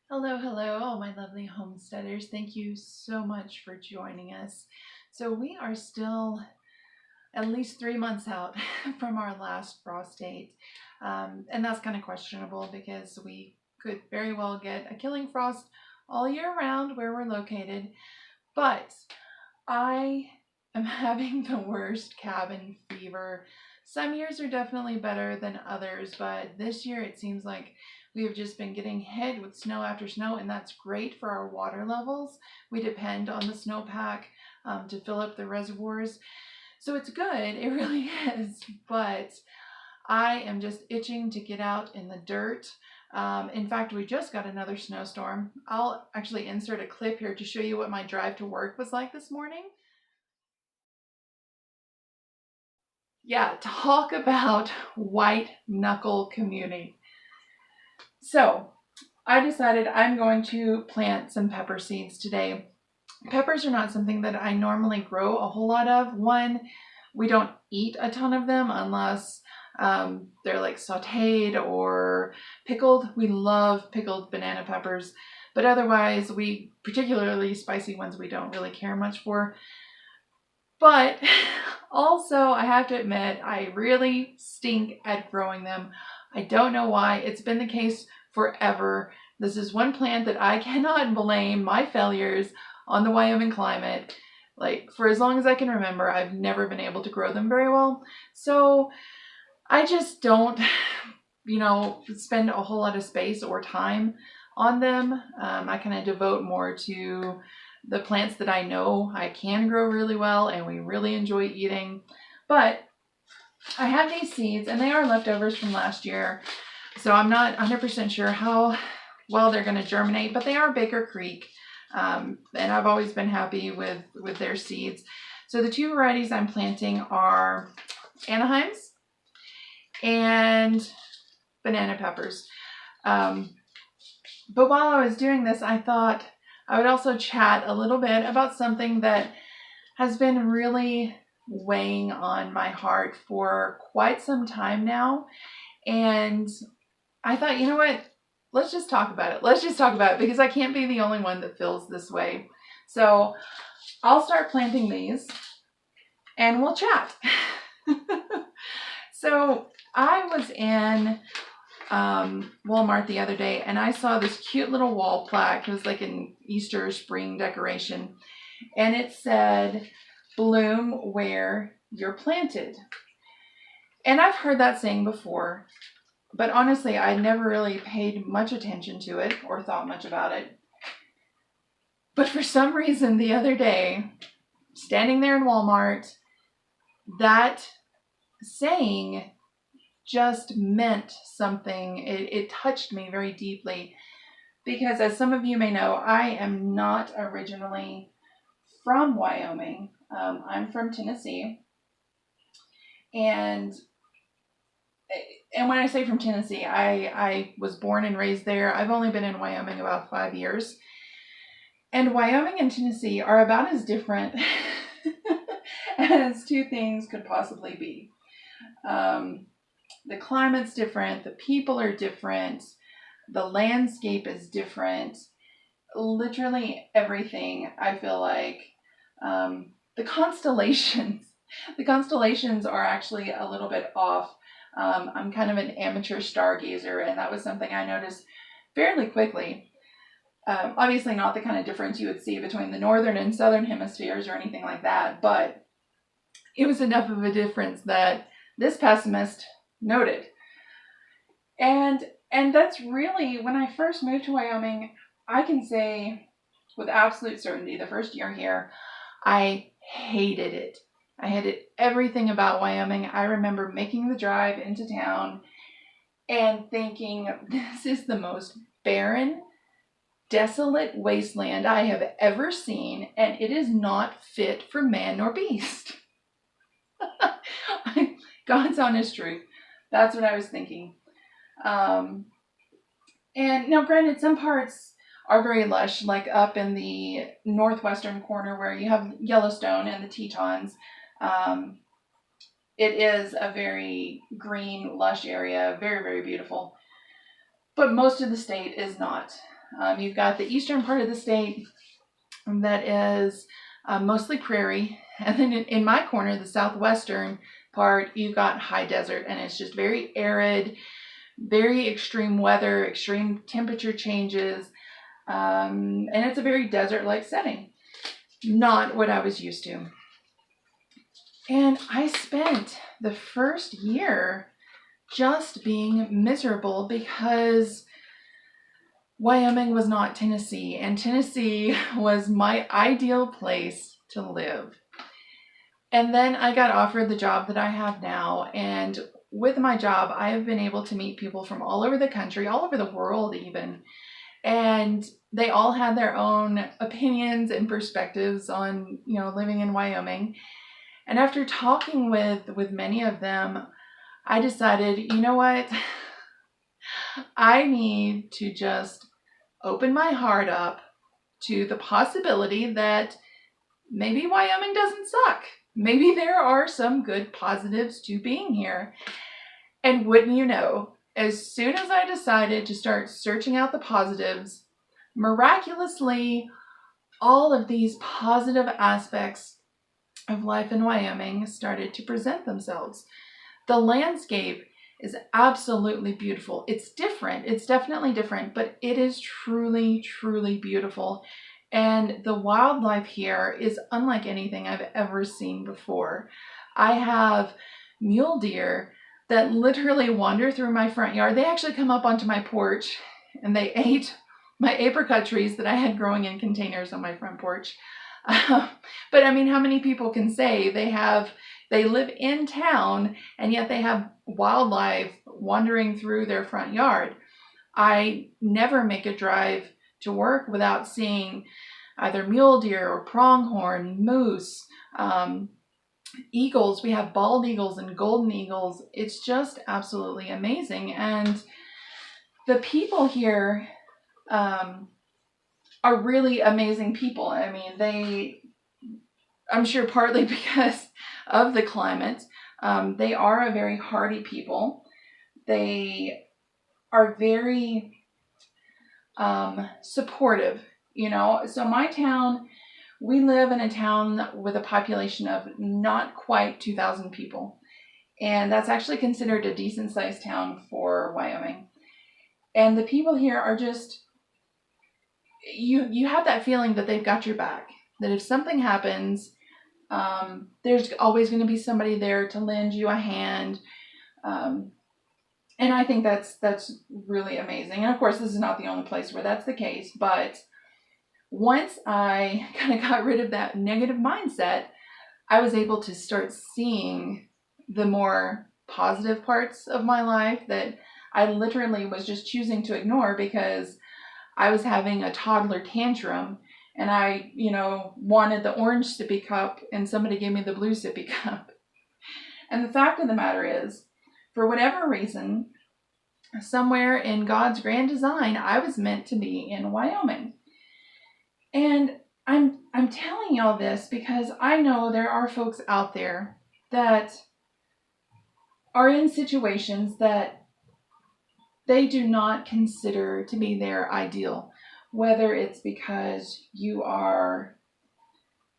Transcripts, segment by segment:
Hello, hello, all my lovely homesteaders. Thank you so much for joining us. So we are still at least 3 months out from our last frost date. And that's kind of questionable because we could very well get a killing frost all year round where we're located. But I am having the worst cabin fever. Some years are definitely better than others, but this year it seems like we have just been getting hit with snow after snow, and that's great for our water levels. We depend on the snowpack to fill up the reservoirs. So it's good, it really is, but I am just itching to get out in the dirt. In fact, we just got another snowstorm. I'll actually insert a clip here to show you what my drive to work was like this morning. Yeah, talk about white knuckle commuting. So I decided I'm going to plant some pepper seeds today. Peppers are not something that I normally grow a whole lot of. One, we don't eat a ton of them unless they're like sauteed or pickled. We love pickled banana peppers, but otherwise, particularly spicy ones, we don't really care much for. But also, I have to admit, I really stink at growing them. I don't know why. It's been the case forever. This is one plant that I cannot blame my failures on the Wyoming climate. Like, for as long as I can remember, I've never been able to grow them very well. So I just don't, spend a whole lot of space or time on them. I kind of devote more to the plants that I know I can grow really well and we really enjoy eating. But I have these seeds and they are leftovers from last year. So I'm not 100% sure how well they're going to germinate, but they are Baker Creek. And I've always been happy with their seeds. So the two varieties I'm planting are Anaheims and banana peppers. But while I was doing this, I thought I would also chat a little bit about something that has been really weighing on my heart for quite some time now. And I thought, you know what? Let's just talk about it. Let's just talk about it because I can't be the only one that feels this way. So I'll start planting these and we'll chat. So I was in Walmart the other day and I saw this cute little wall plaque. It was like an Easter spring decoration. And it said, "Bloom where you're planted." And I've heard that saying before, but honestly, I never really paid much attention to it or thought much about it. But for some reason, the other day, standing there in Walmart, that saying just meant something. It touched me very deeply because, as some of you may know, I am not originally from Wyoming. I'm from Tennessee. And when I say from Tennessee, I was born and raised there. I've only been in Wyoming about 5 years. And Wyoming and Tennessee are about as different as two things could possibly be. The climate's different, the people are different, the landscape is different. Literally everything, I feel like. The constellations. The constellations are actually a little bit off. I'm kind of an amateur stargazer, and that was something I noticed fairly quickly. Obviously not the kind of difference you would see between the northern and southern hemispheres or anything like that, but it was enough of a difference that this pessimist noted. And that's really, when I first moved to Wyoming, I can say with absolute certainty the first year here, I hated it. I hated everything about Wyoming. I remember making the drive into town and thinking, this is the most barren, desolate wasteland I have ever seen, and it is not fit for man nor beast. God's honest truth. That's what I was thinking. And now, granted, some parts are very lush, like up in the northwestern corner where you have Yellowstone and the Tetons. It is a very green, lush area, very, very beautiful. But most of the state is not. You've got the eastern part of the state that is mostly prairie. And then in my corner, the southwestern part, you've got high desert, and it's just very arid, very extreme weather, extreme temperature changes, and it's a very desert-like setting. Not what I was used to. And I spent the first year just being miserable because Wyoming was not Tennessee, and Tennessee was my ideal place to live. And then I got offered the job that I have now, and with my job, I have been able to meet people from all over the country, all over the world even, and they all had their own opinions and perspectives on, living in Wyoming. And after talking with many of them, I decided, you know what? I need to just open my heart up to the possibility that maybe Wyoming doesn't suck. Maybe there are some good positives to being here. And wouldn't you know, as soon as I decided to start searching out the positives, miraculously, all of these positive aspects of life in Wyoming started to present themselves. The landscape is absolutely beautiful. It's different. It's definitely different, but it is truly, truly beautiful. And the wildlife here is unlike anything I've ever seen before. I have mule deer that literally wander through my front yard. They actually come up onto my porch and they ate my apricot trees that I had growing in containers on my front porch. But I mean, how many people can say they live in town and yet they have wildlife wandering through their front yard? I never make a drive to work without seeing either mule deer or pronghorn, moose, eagles. We have bald eagles and golden eagles. It's just absolutely amazing. And the people here are really amazing people. I mean, I'm sure partly because of the climate, they are a very hardy people. They are very supportive, So my town, we live in a town with a population of not quite 2,000 people. And that's actually considered a decent sized town for Wyoming. And the people here are just, you have that feeling that they've got your back. That if something happens, there's always going to be somebody there to lend you a hand. And I think that's really amazing. And of course, this is not the only place where that's the case. But once I kind of got rid of that negative mindset, I was able to start seeing the more positive parts of my life that I literally was just choosing to ignore because I was having a toddler tantrum and I, wanted the orange sippy cup and somebody gave me the blue sippy cup. And the fact of the matter is, for whatever reason, somewhere in God's grand design, I was meant to be in Wyoming. And I'm telling y'all this because I know there are folks out there that are in situations that they do not consider to be their ideal, whether it's because you are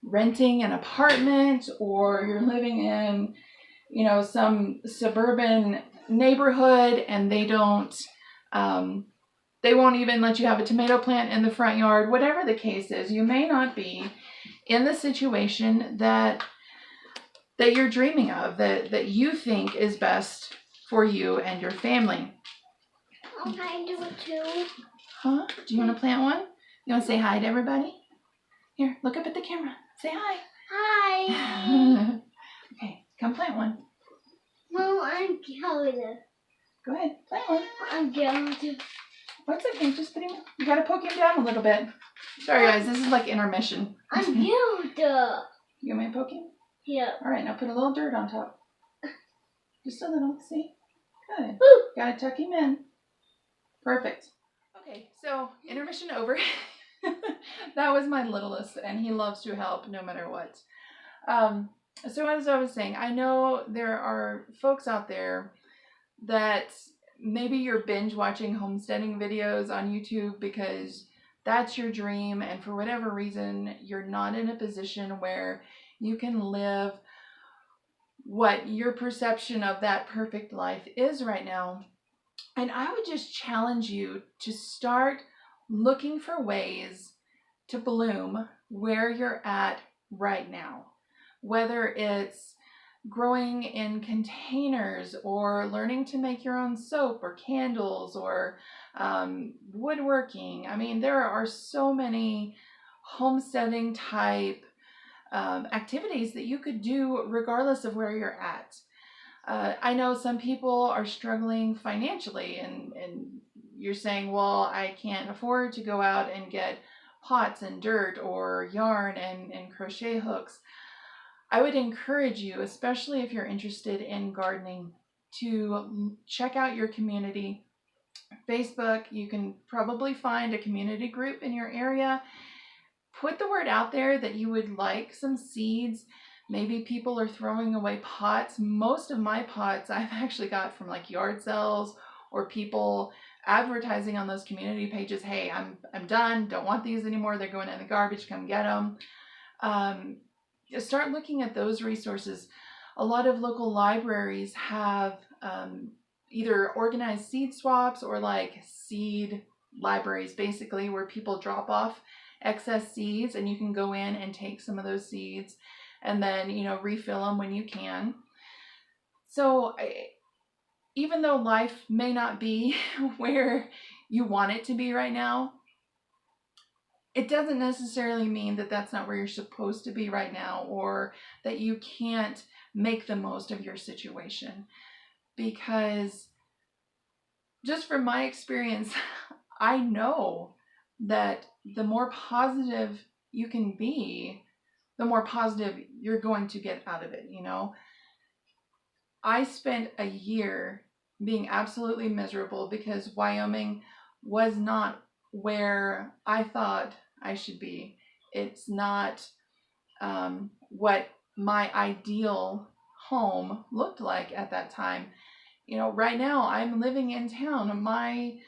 renting an apartment or you're living in, some suburban neighborhood and they won't even let you have a tomato plant in the front yard. Whatever the case is, you may not be in the situation that you're dreaming of, that you think is best for you and your family. Can I do it too? Huh? Do you want to plant one? You want to say hi to everybody? Here, look up at the camera. Say hi. Hi. Okay, come plant one. Mom, I'm going to. Go ahead, plant one. I'm going to. What's okay? Just put him. You gotta poke him down a little bit. Sorry, guys. This is like intermission. I'm going to. You want me to poke him? Yeah. All right. Now put a little dirt on top. Just a little. See? Good. Woo. Gotta tuck him in. Perfect. Okay. So intermission over. That was my littlest, and he loves to help no matter what. So as I was saying, I know there are folks out there that maybe you're binge watching homesteading videos on YouTube because that's your dream, and for whatever reason you're not in a position where you can live what your perception of that perfect life is right now. And I would just challenge you to start looking for ways to bloom where you're at right now, whether it's growing in containers or learning to make your own soap or candles or woodworking. I mean, there are so many homesteading type activities that you could do regardless of where you're at. I know some people are struggling financially, and you're saying, well, I can't afford to go out and get pots and dirt or yarn and crochet hooks. I would encourage you, especially if you're interested in gardening, to check out your community. Facebook, you can probably find a community group in your area. Put the word out there that you would like some seeds. Maybe people are throwing away pots. Most of my pots I've actually got from like yard sales or people advertising on those community pages. Hey, I'm done. Don't want these anymore. They're going in the garbage. Come get them. Start looking at those resources. A lot of local libraries have either organized seed swaps or like seed libraries, basically, where people drop off excess seeds and you can go in and take some of those seeds and then, refill them when you can. So even though life may not be where you want it to be right now, it doesn't necessarily mean that that's not where you're supposed to be right now, or that you can't make the most of your situation. Because just from my experience, I know that the more positive you can be, the more positive you're going to get out of it, I spent a year being absolutely miserable because Wyoming was not where I thought I should be. It's not what my ideal home looked like at that time. Right now I'm living in town. My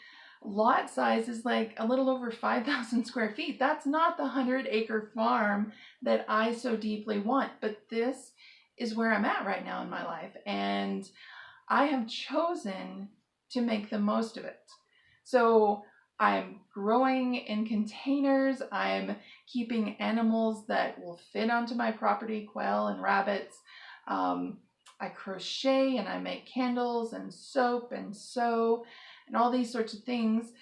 lot size is like a little over 5,000 square feet. That's not the 100-acre farm that I so deeply want, but this is where I'm at right now in my life, and I have chosen to make the most of it. So I'm growing in containers. I'm keeping animals that will fit onto my property, quail and rabbits. I crochet and I make candles and soap and sew and all these sorts of things,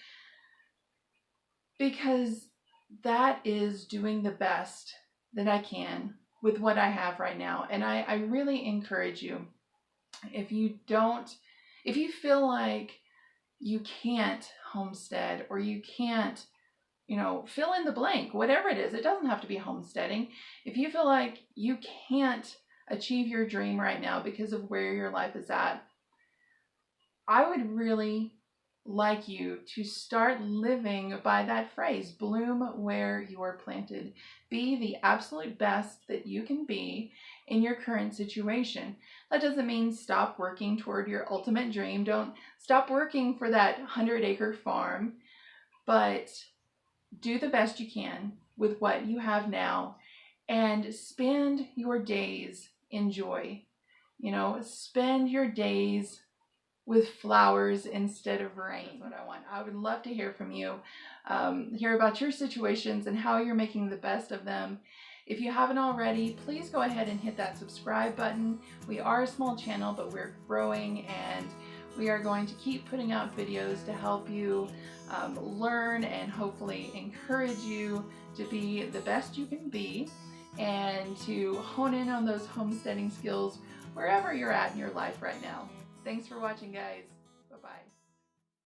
because that is doing the best that I can with what I have right now. And I really encourage you, if you feel like you can't homestead or you can't, fill in the blank, whatever it is, it doesn't have to be homesteading. If you feel like you can't achieve your dream right now because of where your life is at, I would really like you to start living by that phrase, bloom where you are planted. Be the absolute best that you can be in your current situation. That doesn't mean stop working toward your ultimate dream. Don't stop working for that 100-acre farm, but do the best you can with what you have now and spend your days in joy. Spend your days with flowers instead of rain. That's what I want. I would love to hear from you, hear about your situations and how you're making the best of them. If you haven't already, please go ahead and hit that subscribe button. We are a small channel, but we're growing, and we are going to keep putting out videos to help you learn and hopefully encourage you to be the best you can be and to hone in on those homesteading skills wherever you're at in your life right now. Thanks for watching, guys. Bye-bye.